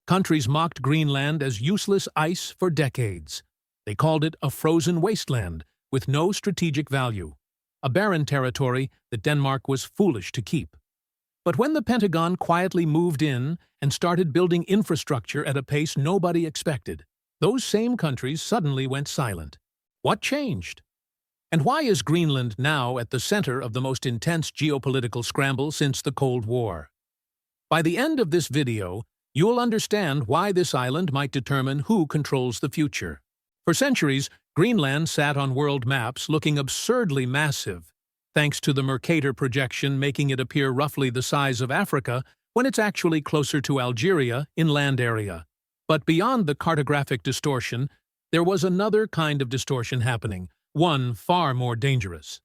Countries mocked Greenland as useless ice for decades. They called it a frozen wasteland with no strategic value, a barren territory that Denmark was foolish to keep. But when the Pentagon quietly moved in and started building infrastructure at a pace nobody expected, those same countries suddenly went silent. What changed? And why is Greenland now at the center of the most intense geopolitical scramble since the Cold War? By the end of this video, you'll understand why this island might determine who controls the future. For centuries, Greenland sat on world maps looking absurdly massive, thanks to the Mercator projection making it appear roughly the size of Africa when it's actually closer to Algeria in land area. But beyond the cartographic distortion, there was another kind of distortion happening, one far more dangerous.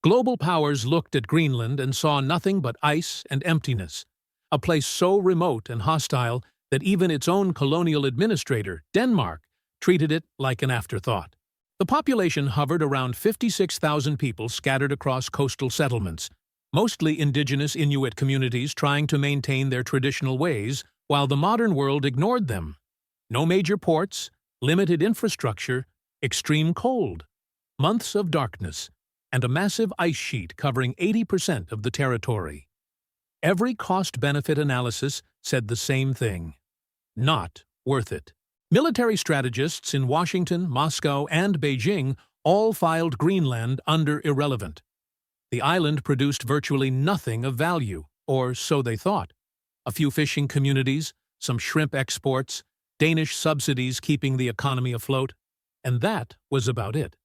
Global powers looked at Greenland and saw nothing but ice and emptiness, a place so remote and hostile that even its own colonial administrator, Denmark, treated it like an afterthought. The population hovered around 56,000 people scattered across coastal settlements, mostly indigenous Inuit communities trying to maintain their traditional ways while the modern world ignored them. No major ports, limited infrastructure, extreme cold, months of darkness, and a massive ice sheet covering 80% of the territory. Every cost-benefit analysis said the same thing: not worth it. Military strategists in Washington, Moscow, and Beijing all filed Greenland under irrelevant. The island produced virtually nothing of value, or so they thought. A few fishing communities, some shrimp exports, Danish subsidies keeping the economy afloat, and that was about it.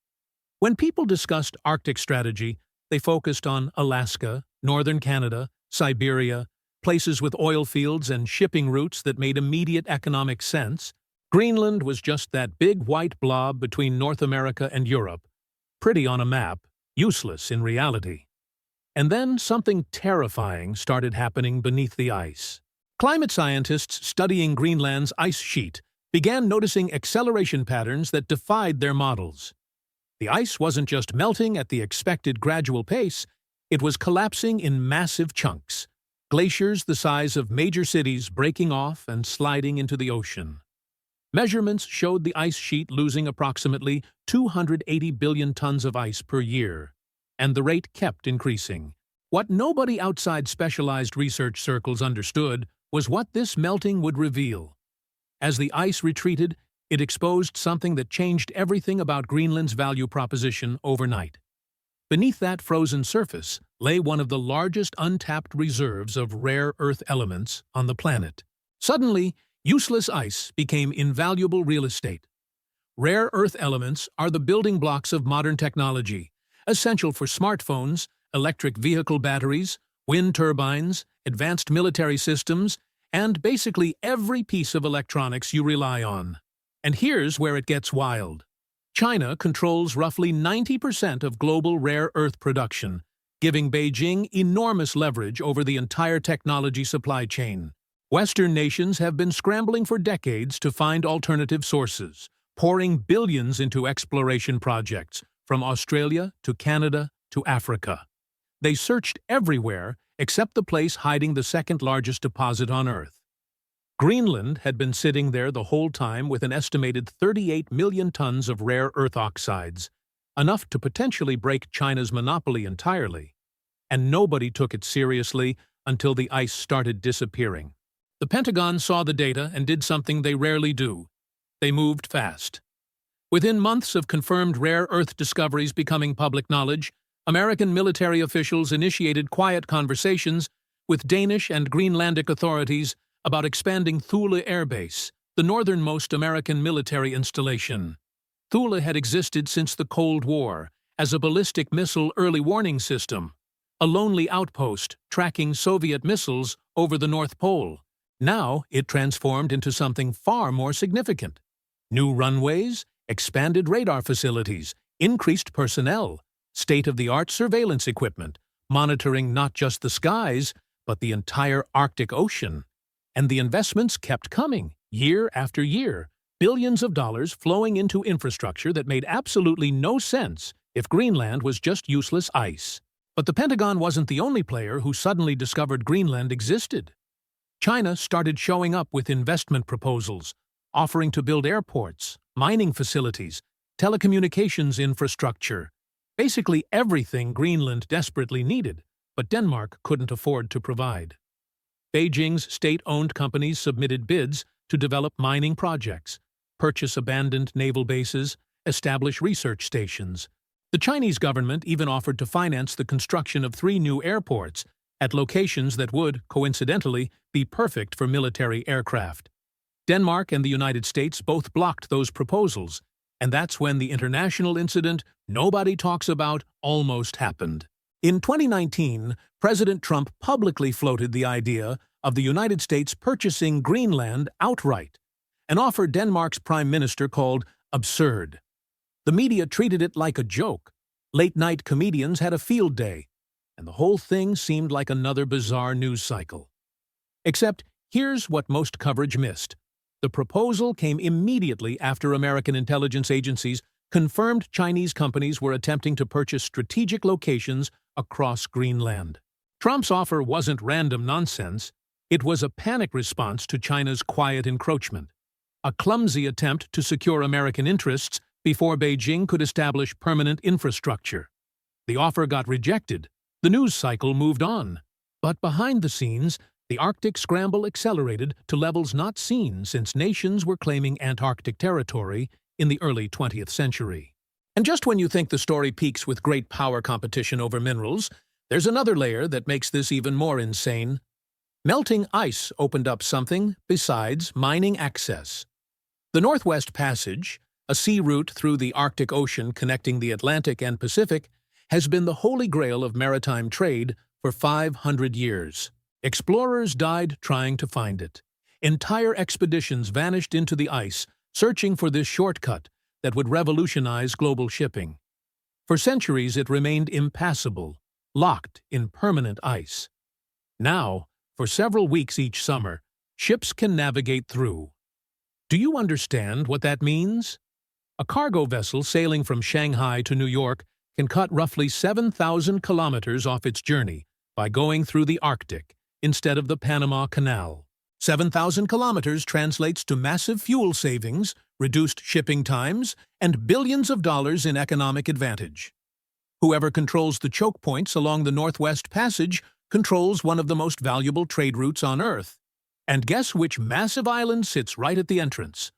When people discussed Arctic strategy, they focused on Alaska, northern Canada, Siberia, places with oil fields and shipping routes that made immediate economic sense. Greenland was just that big white blob between North America and Europe, pretty on a map, useless in reality. And then something terrifying started happening beneath the ice. Climate scientists studying Greenland's ice sheet began noticing acceleration patterns that defied their models. The ice wasn't just melting at the expected gradual pace, it was collapsing in massive chunks, glaciers the size of major cities breaking off and sliding into the ocean. Measurements showed the ice sheet losing approximately 280 billion tons of ice per year, and the rate kept increasing. What nobody outside specialized research circles understood was what this melting would reveal. As the ice retreated, it exposed something that changed everything about Greenland's value proposition overnight. Beneath that frozen surface lay one of the largest untapped reserves of rare earth elements on the planet. Suddenly, useless ice became invaluable real estate. Rare earth elements are the building blocks of modern technology, essential for smartphones, electric vehicle batteries, wind turbines, advanced military systems, and basically every piece of electronics you rely on. And here's where it gets wild. China controls roughly 90% of global rare earth production, giving Beijing enormous leverage over the entire technology supply chain. Western nations have been scrambling for decades to find alternative sources, pouring billions into exploration projects, from Australia to Canada to Africa. They searched everywhere except the place hiding the second-largest deposit on Earth. Greenland had been sitting there the whole time with an estimated 38 million tons of rare earth oxides, enough to potentially break China's monopoly entirely. And nobody took it seriously until the ice started disappearing. The Pentagon saw the data and did something they rarely do. They moved fast. Within months of confirmed rare earth discoveries becoming public knowledge, American military officials initiated quiet conversations with Danish and Greenlandic authorities about expanding Thule Air Base, the northernmost American military installation. Thule had existed since the Cold War as a ballistic missile early warning system, a lonely outpost tracking Soviet missiles over the North Pole. Now it transformed into something far more significant. New runways, expanded radar facilities, increased personnel, state-of-the-art surveillance equipment, monitoring not just the skies, but the entire Arctic Ocean. And the investments kept coming, year after year, billions of dollars flowing into infrastructure that made absolutely no sense if Greenland was just useless ice. But the Pentagon wasn't the only player who suddenly discovered Greenland existed. China started showing up with investment proposals, offering to build airports, mining facilities, telecommunications infrastructure, basically everything Greenland desperately needed, but Denmark couldn't afford to provide. Beijing's state-owned companies submitted bids to develop mining projects, purchase abandoned naval bases, establish research stations. The Chinese government even offered to finance the construction of 3 new airports at locations that would, coincidentally, be perfect for military aircraft. Denmark and the United States both blocked those proposals, and that's when the international incident nobody talks about almost happened. In 2019, President Trump publicly floated the idea of the United States purchasing Greenland outright, an offer Denmark's prime minister called absurd. The media treated it like a joke. Late-night comedians had a field day, and the whole thing seemed like another bizarre news cycle. Except, here's what most coverage missed. The proposal came immediately after American intelligence agencies confirmed Chinese companies were attempting to purchase strategic locations across Greenland. Trump's offer wasn't random nonsense. It was a panic response to China's quiet encroachment, a clumsy attempt to secure American interests before Beijing could establish permanent infrastructure. The offer got rejected. The news cycle moved on. But behind the scenes, the Arctic scramble accelerated to levels not seen since nations were claiming Antarctic territory in the early 20th century. And just when you think the story peaks with great power competition over minerals, there's another layer that makes this even more insane. Melting ice opened up something besides mining access. The Northwest Passage, a sea route through the Arctic Ocean connecting the Atlantic and Pacific, has been the holy grail of maritime trade for 500 years. Explorers died trying to find it. Entire expeditions vanished into the ice, searching for this shortcut that would revolutionize global shipping. For centuries it remained impassable, locked in permanent ice. Now, for several weeks each summer, ships can navigate through. Do you understand what that means? A cargo vessel sailing from Shanghai to New York can cut roughly 7,000 kilometers off its journey by going through the Arctic instead of the Panama Canal. 7,000 kilometers translates to massive fuel savings, reduced shipping times, and billions of dollars in economic advantage. Whoever controls the choke points along the Northwest Passage controls one of the most valuable trade routes on Earth. And guess which massive island sits right at the entrance?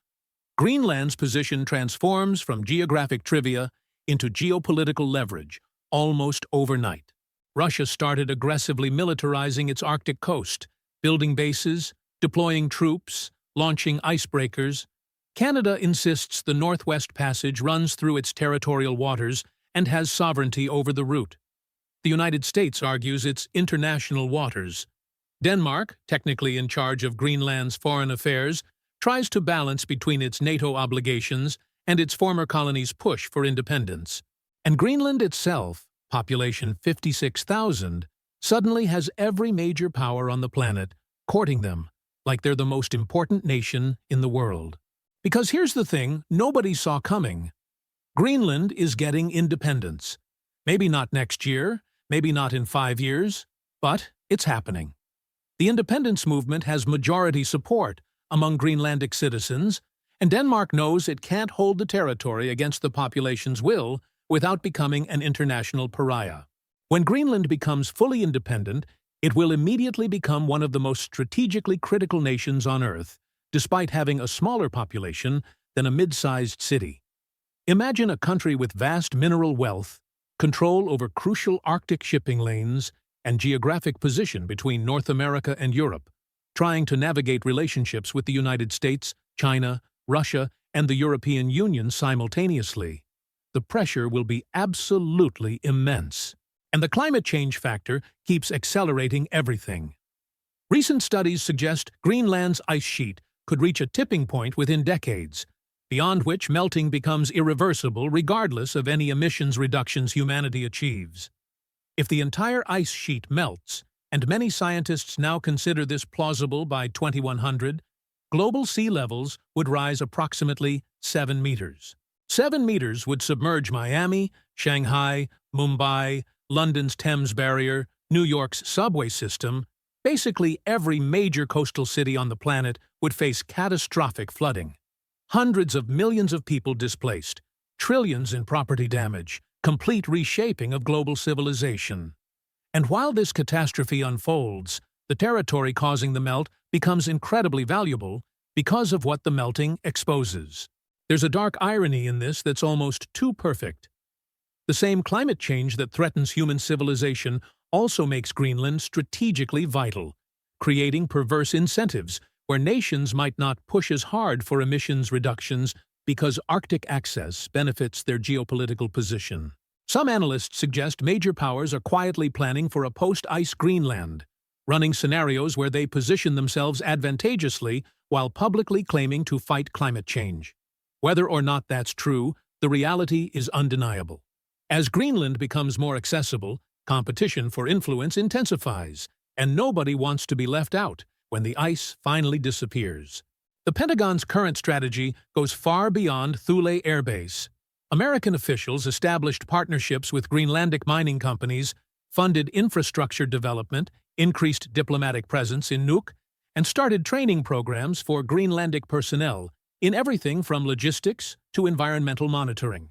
Greenland's position transforms from geographic trivia into geopolitical leverage, almost overnight. Russia started aggressively militarizing its Arctic coast, building bases, deploying troops, launching icebreakers. Canada insists the Northwest Passage runs through its territorial waters and has sovereignty over the route. The United States argues it's international waters. Denmark, technically in charge of Greenland's foreign affairs, tries to balance between its NATO obligations and its former colonies' push for independence. And Greenland itself, population 56,000, suddenly has every major power on the planet courting them, like they're the most important nation in the world. Because here's the thing nobody saw coming. Greenland is getting independence. Maybe not next year, maybe not in 5 years, but it's happening. The independence movement has majority support among Greenlandic citizens, and Denmark knows it can't hold the territory against the population's will without becoming an international pariah. When Greenland becomes fully independent, it will immediately become one of the most strategically critical nations on Earth, despite having a smaller population than a mid-sized city. Imagine a country with vast mineral wealth, control over crucial Arctic shipping lanes, and geographic position between North America and Europe, trying to navigate relationships with the United States, China, Russia, and the European Union simultaneously. The pressure will be absolutely immense. And the climate change factor keeps accelerating everything. Recent studies suggest Greenland's ice sheet could reach a tipping point within decades, beyond which melting becomes irreversible regardless of any emissions reductions humanity achieves. If the entire ice sheet melts, and many scientists now consider this plausible by 2100, global sea levels would rise approximately 7 meters. 7 meters would submerge Miami, Shanghai, Mumbai, London's Thames Barrier, New York's subway system, Basically, every major coastal city on the planet would face catastrophic flooding. Hundreds of millions of people displaced, trillions in property damage, complete reshaping of global civilization. And while this catastrophe unfolds, the territory causing the melt becomes incredibly valuable because of what the melting exposes. There's a dark irony in this that's almost too perfect. The same climate change that threatens human civilization also makes Greenland strategically vital, creating perverse incentives where nations might not push as hard for emissions reductions because Arctic access benefits their geopolitical position. Some analysts suggest major powers are quietly planning for a post-ice Greenland, running scenarios where they position themselves advantageously while publicly claiming to fight climate change. Whether or not that's true, the reality is undeniable. As Greenland becomes more accessible, competition for influence intensifies, and nobody wants to be left out when the ice finally disappears. The Pentagon's current strategy goes far beyond Thule Air Base. American officials established partnerships with Greenlandic mining companies, funded infrastructure development, increased diplomatic presence in Nuuk, and started training programs for Greenlandic personnel in everything from logistics to environmental monitoring.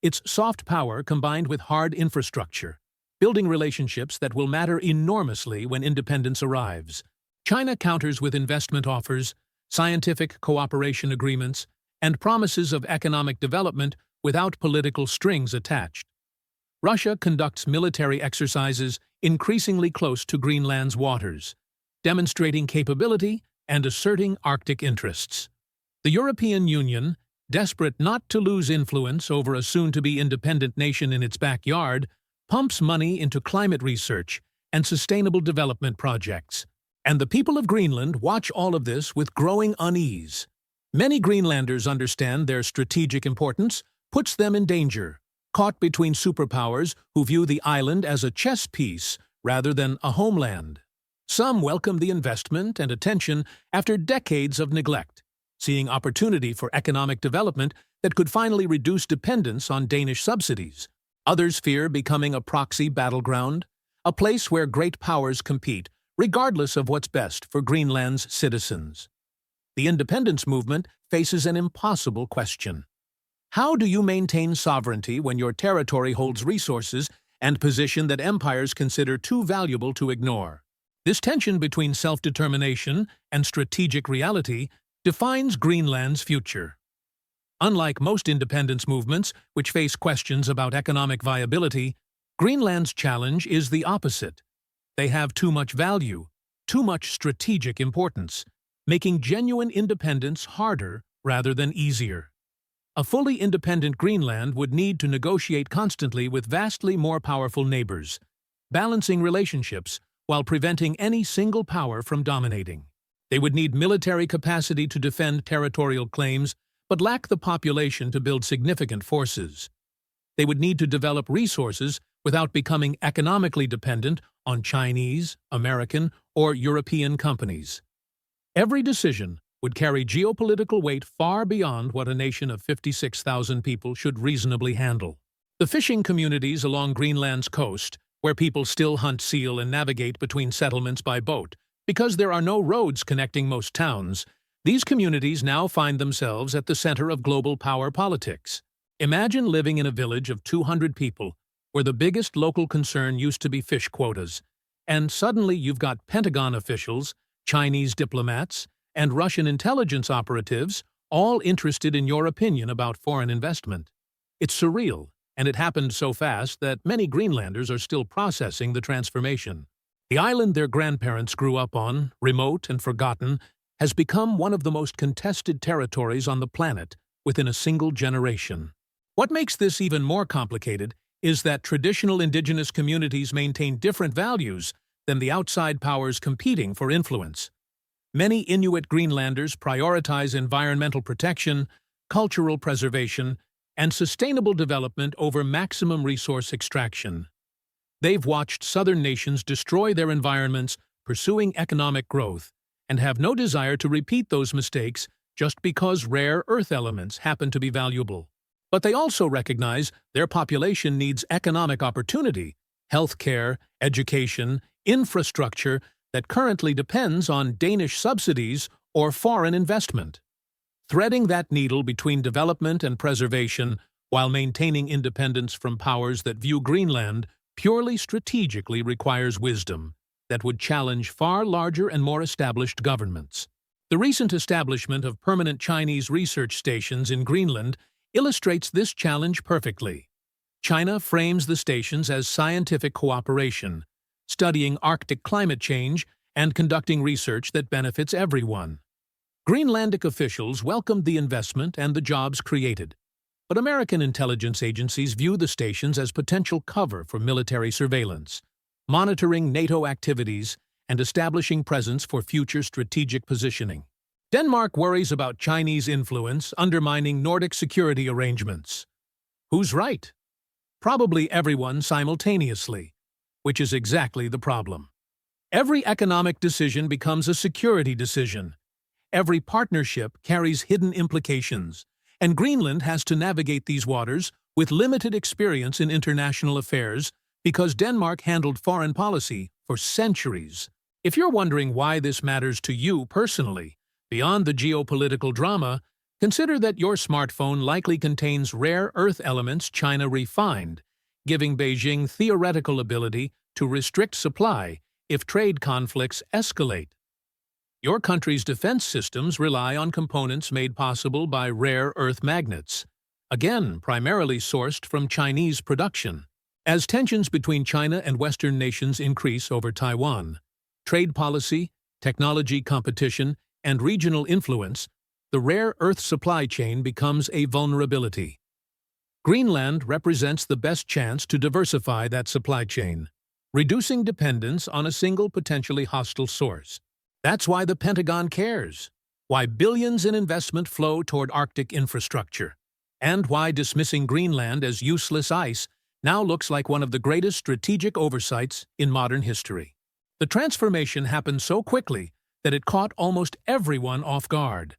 It's soft power combined with hard infrastructure, building relationships that will matter enormously when independence arrives. China counters with investment offers, scientific cooperation agreements, and promises of economic development without political strings attached. Russia conducts military exercises increasingly close to Greenland's waters, demonstrating capability and asserting Arctic interests. The European Union, desperate not to lose influence over a soon-to-be independent nation in its backyard, pumps money into climate research and sustainable development projects. And the people of Greenland watch all of this with growing unease. Many Greenlanders understand their strategic importance puts them in danger, caught between superpowers who view the island as a chess piece rather than a homeland. Some welcome the investment and attention after decades of neglect, seeing opportunity for economic development that could finally reduce dependence on Danish subsidies. Others fear becoming a proxy battleground, a place where great powers compete, regardless of what's best for Greenland's citizens. The independence movement faces an impossible question. How do you maintain sovereignty when your territory holds resources and position that empires consider too valuable to ignore? This tension between self-determination and strategic reality defines Greenland's future. Unlike most independence movements, which face questions about economic viability, Greenland's challenge is the opposite. They have too much value, too much strategic importance, making genuine independence harder rather than easier. A fully independent Greenland would need to negotiate constantly with vastly more powerful neighbors, balancing relationships while preventing any single power from dominating. They would need military capacity to defend territorial claims, but lack the population to build significant forces. They would need to develop resources without becoming economically dependent on Chinese, American, or European companies. Every decision would carry geopolitical weight far beyond what a nation of 56,000 people should reasonably handle. The fishing communities along Greenland's coast, where people still hunt seal and navigate between settlements by boat, because there are no roads connecting most towns, these communities now find themselves at the center of global power politics. Imagine living in a village of 200 people, where the biggest local concern used to be fish quotas, and suddenly you've got Pentagon officials, Chinese diplomats, and Russian intelligence operatives all interested in your opinion about foreign investment. It's surreal, and it happened so fast that many Greenlanders are still processing the transformation. The island their grandparents grew up on, remote and forgotten, has become one of the most contested territories on the planet within a single generation. What makes this even more complicated is that traditional indigenous communities maintain different values than the outside powers competing for influence. Many Inuit Greenlanders prioritize environmental protection, cultural preservation, and sustainable development over maximum resource extraction. They've watched southern nations destroy their environments, pursuing economic growth, and have no desire to repeat those mistakes just because rare earth elements happen to be valuable. But they also recognize their population needs economic opportunity, healthcare, education, infrastructure that currently depends on Danish subsidies or foreign investment. Threading that needle between development and preservation while maintaining independence from powers that view Greenland purely strategically requires wisdom that would challenge far larger and more established governments. The recent establishment of permanent Chinese research stations in Greenland illustrates this challenge perfectly. China frames the stations as scientific cooperation, studying Arctic climate change and conducting research that benefits everyone. Greenlandic officials welcomed the investment and the jobs created, but American intelligence agencies view the stations as potential cover for military surveillance, monitoring NATO activities and establishing presence for future strategic positioning. Denmark worries about Chinese influence undermining Nordic security arrangements. Who's right? Probably everyone simultaneously, which is exactly the problem. Every economic decision becomes a security decision. Every partnership carries hidden implications, and Greenland has to navigate these waters with limited experience in international affairs because Denmark handled foreign policy for centuries. If you're wondering why this matters to you personally, beyond the geopolitical drama, consider that your smartphone likely contains rare earth elements China refined, giving Beijing theoretical ability to restrict supply if trade conflicts escalate. Your country's defense systems rely on components made possible by rare earth magnets, again primarily sourced from Chinese production. As tensions between China and Western nations increase over Taiwan, trade policy, technology competition, and regional influence, the rare earth supply chain becomes a vulnerability. Greenland represents the best chance to diversify that supply chain, reducing dependence on a single potentially hostile source. That's why the Pentagon cares, why billions in investment flow toward Arctic infrastructure, and why dismissing Greenland as useless ice now looks like one of the greatest strategic oversights in modern history. The transformation happened so quickly that it caught almost everyone off guard.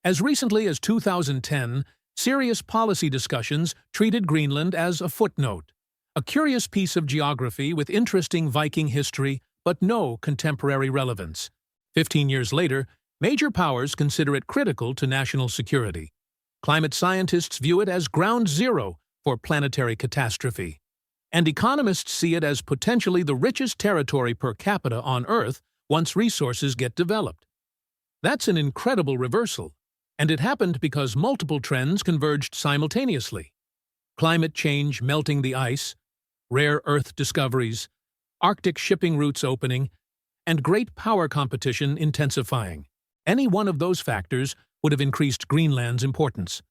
As recently as 2010, serious policy discussions treated Greenland as a footnote, a curious piece of geography with interesting Viking history but no contemporary relevance. 15 years later, major powers consider it critical to national security. Climate scientists view it as ground zero for planetary catastrophe, and economists see it as potentially the richest territory per capita on Earth once resources get developed. That's an incredible reversal, and it happened because multiple trends converged simultaneously. Climate change melting the ice, rare earth discoveries, Arctic shipping routes opening, and great power competition intensifying. Any one of those factors would have increased Greenland's importance.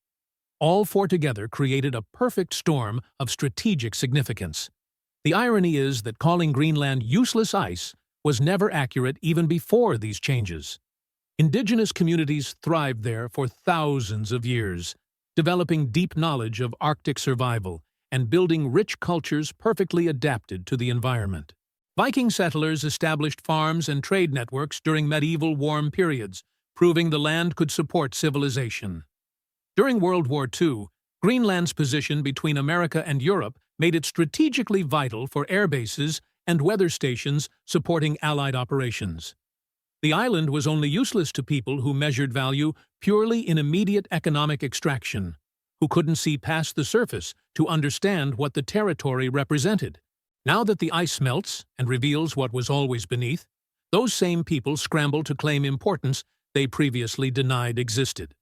All four together created a perfect storm of strategic significance. The irony is that calling Greenland useless ice was never accurate even before these changes. Indigenous communities thrived there for thousands of years, developing deep knowledge of Arctic survival and building rich cultures perfectly adapted to the environment. Viking settlers established farms and trade networks during medieval warm periods, proving the land could support civilization. During World War II, Greenland's position between America and Europe made it strategically vital for air bases and weather stations supporting Allied operations. The island was only useless to people who measured value purely in immediate economic extraction, who couldn't see past the surface to understand what the territory represented. Now that the ice melts and reveals what was always beneath, those same people scramble to claim importance they previously denied existed.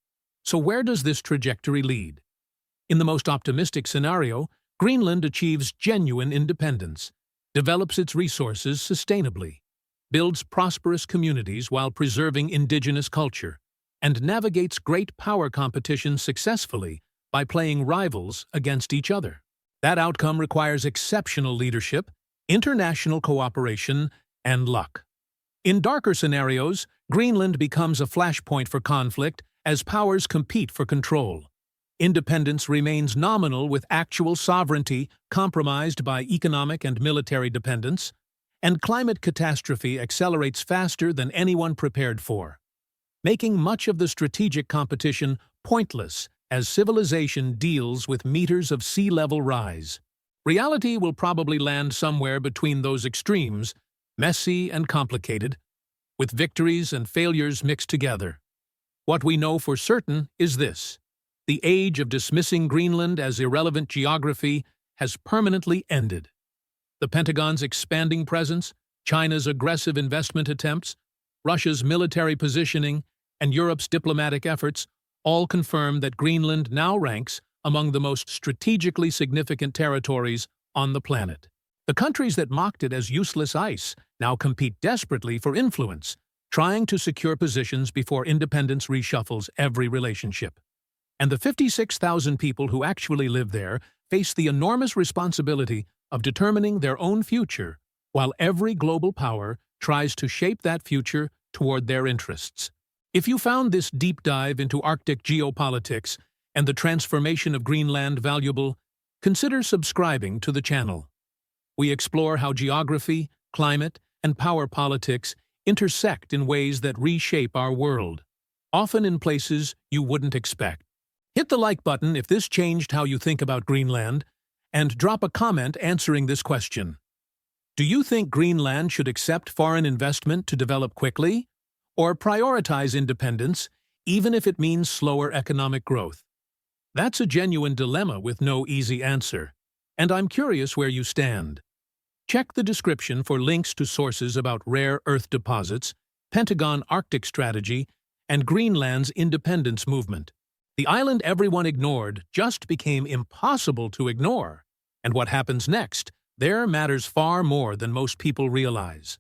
So where does this trajectory lead? In the most optimistic scenario, Greenland achieves genuine independence, develops its resources sustainably, builds prosperous communities while preserving indigenous culture, and navigates great power competition successfully by playing rivals against each other. That outcome requires exceptional leadership, international cooperation, and luck. In darker scenarios, Greenland becomes a flashpoint for conflict as powers compete for control. Independence remains nominal with actual sovereignty compromised by economic and military dependence, and climate catastrophe accelerates faster than anyone prepared for, making much of the strategic competition pointless as civilization deals with meters of sea level rise. Reality will probably land somewhere between those extremes, messy and complicated, with victories and failures mixed together. What we know for certain is this: the age of dismissing Greenland as irrelevant geography has permanently ended. The Pentagon's expanding presence, China's aggressive investment attempts, Russia's military positioning, and Europe's diplomatic efforts all confirm that Greenland now ranks among the most strategically significant territories on the planet. The countries that mocked it as useless ice now compete desperately for influence, trying to secure positions before independence reshuffles every relationship. And the 56,000 people who actually live there face the enormous responsibility of determining their own future, while every global power tries to shape that future toward their interests. If you found this deep dive into Arctic geopolitics and the transformation of Greenland valuable, consider subscribing to the channel. We explore how geography, climate, and power politics intersect in ways that reshape our world, often in places you wouldn't expect. Hit the like button if this changed how you think about Greenland, and drop a comment answering this question. Do you think Greenland should accept foreign investment to develop quickly, or prioritize independence, even if it means slower economic growth? That's a genuine dilemma with no easy answer, and I'm curious where you stand. Check the description for links to sources about rare earth deposits, Pentagon Arctic strategy, and Greenland's independence movement. The island everyone ignored just became impossible to ignore, and what happens next there matters far more than most people realize.